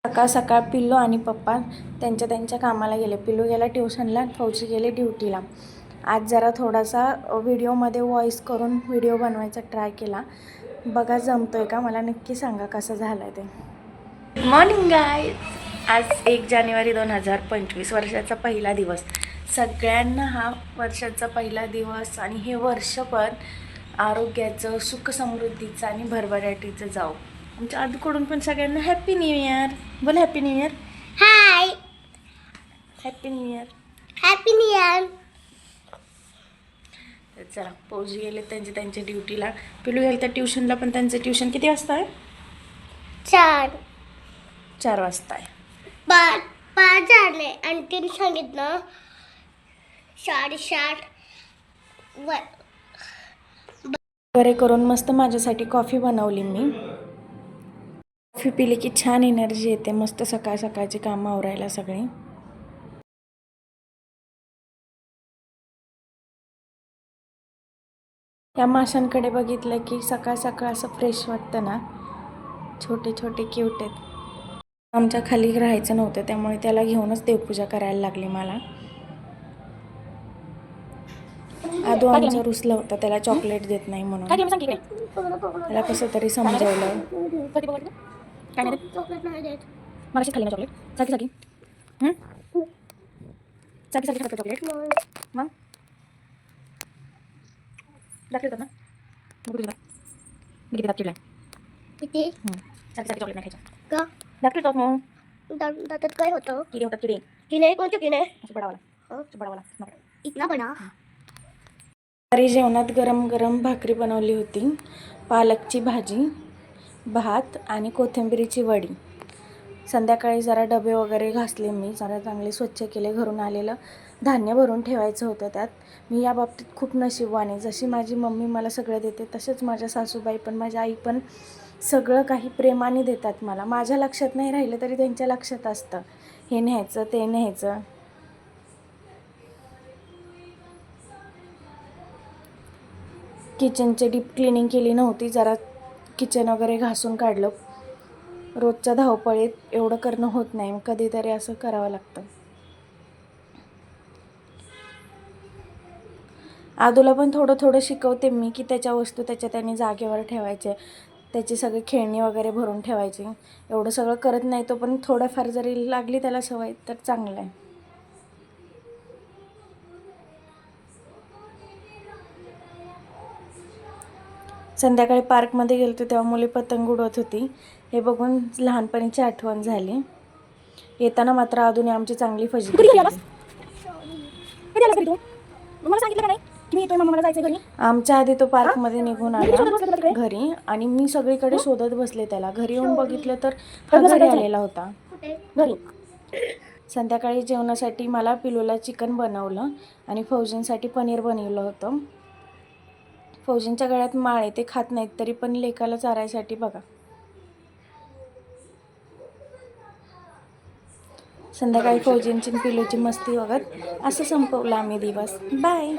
सकाळ सकाळ पिल्लू आणि पप्पा त्यांच्या कामाला गेले. पिल्लू गेला ट्युशनला, फौजी गेले ड्युटीला. आज जरा थोडासा व्हिडिओमध्ये व्हॉईस करून व्हिडिओ बनवायचा ट्राय केला. बघा जमतोय का, मला नक्की सांगा कसं झालं आहे ते. Morning guys. आज 1 जानेवारी 2025 वर्षाचा पहिला दिवस. सगळ्यांना हा वर्षाचा पहिला दिवस आणि हे वर्षभर आरोग्याचं, सुखसमृद्धीचं आणि भरभराटीचं जाऊ. आमच्या आजकडून पण सगळ्यांना हॅपी न्यू इयर. बोल happy new year. Hi, happy new year. Happy new year. तर चला, फौजी गेले त्यांच्या ड्युटीला. पिलू गेलं तर ट्युशनला, पण त्यांचं ट्युशन किती वाजता आहे? 4 वाजता आहे. 5 झाले आणि तिने सांगितलं 7:30 वगैरे करून मस्त माझ्यासाठी कॉफी बनवली मी. कॉफी पिली की छान एनर्जी येते, मस्त सकाळ सकाळची कामं आवरायला सगळी. या माशांकडे बघितलं की सकाळ सकाळ असं फ्रेश वाटतं ना. छोटे छोटे क्यूट आहेत. आमच्या खाली राहायचं नव्हतं, त्यामुळे त्याला घेऊनच देवपूजा करायला लागली मला. आदू आमचा रुसला होता, त्याला चॉकलेट देत नाही म्हणून. त्याला कसं तरी समजवलं. चॉकलेट नाही देत. मगाशी खाल्ली ना चॉकलेट, सारखी सारखी खातो चॉकलेट. मग दाखल ना, मग तुला मी किती दात चिडलाय. किती सारखी चॉकलेट नाही खायचं का? दाखल तो. मग दातात काय होतं? किडे होतात, किडे. किने कोणते किने? असं बडावाला इतना बना. दुपारी जेवणात गरम गरम भाकरी बनवली होती, पालकची भाजी, भात आणि कोथिंबिरीची वडी. संध्याकाळी जरा डबे वगैरे घासले मी, जरा चांगले स्वच्छ केले. घरून आलेलं धान्य भरून ठेवायचं होतं त्यात. मी या बाबतीत खूप नशीबवान आहे. जशी माझी मम्मी मला सगळं देते, तसेच माझ्या सासूबाई पण, माझ्या आई पण सगळं काही प्रेमाने देतात मला. माझ्या लक्षात नाही राहिलं तरी त्यांच्या लक्षात असतं, हे न्यायचं ते न्यायचं. किचनची डीप क्लिनिंग केली नव्हती, जरा किचन वगैरे घासून काढलं. रोजच्या धावपळीत एवढं करणं होत नाही, कधीतरी असं करावं लागतं. आदूला पण थोडं थोडं शिकवते मी की त्याच्या वस्तू त्याने जागेवर ठेवायचे, त्याची सगळी खेळणी वगैरे भरून ठेवायची. एवढं सगळं करत नाही तो, पण थोडंफार जरी लागली त्याला सवय तर चांगलं आहे. संध्याकाळी पार्कमध्ये गेलो होतो तेव्हा मुली पतंग उडवत होती. हे बघून लहानपणीची आठवण झाली. येताना मात्र आदूने आमची चांगली फजिती केली. आमच्या आधी तो पार्कमध्ये निघून आला घरी, आणि मी सगळीकडे शोधत बसले त्याला. घरी येऊन बघितलं तर हा घरी आलेला होता. संध्याकाळी जेवणासाठी मला पिलूला चिकन बनवलं आणि फौजींसाठी पनीर बनवलं होतं. फौजींच्या गळ्यात माळ आहे, ते खात नाहीत, तरी पण लेकाला चारायसाठी बघा. संध्याकाळी फौजींची पिलूची मस्ती बघत असं संपवलं आम्ही दिवस. बाय.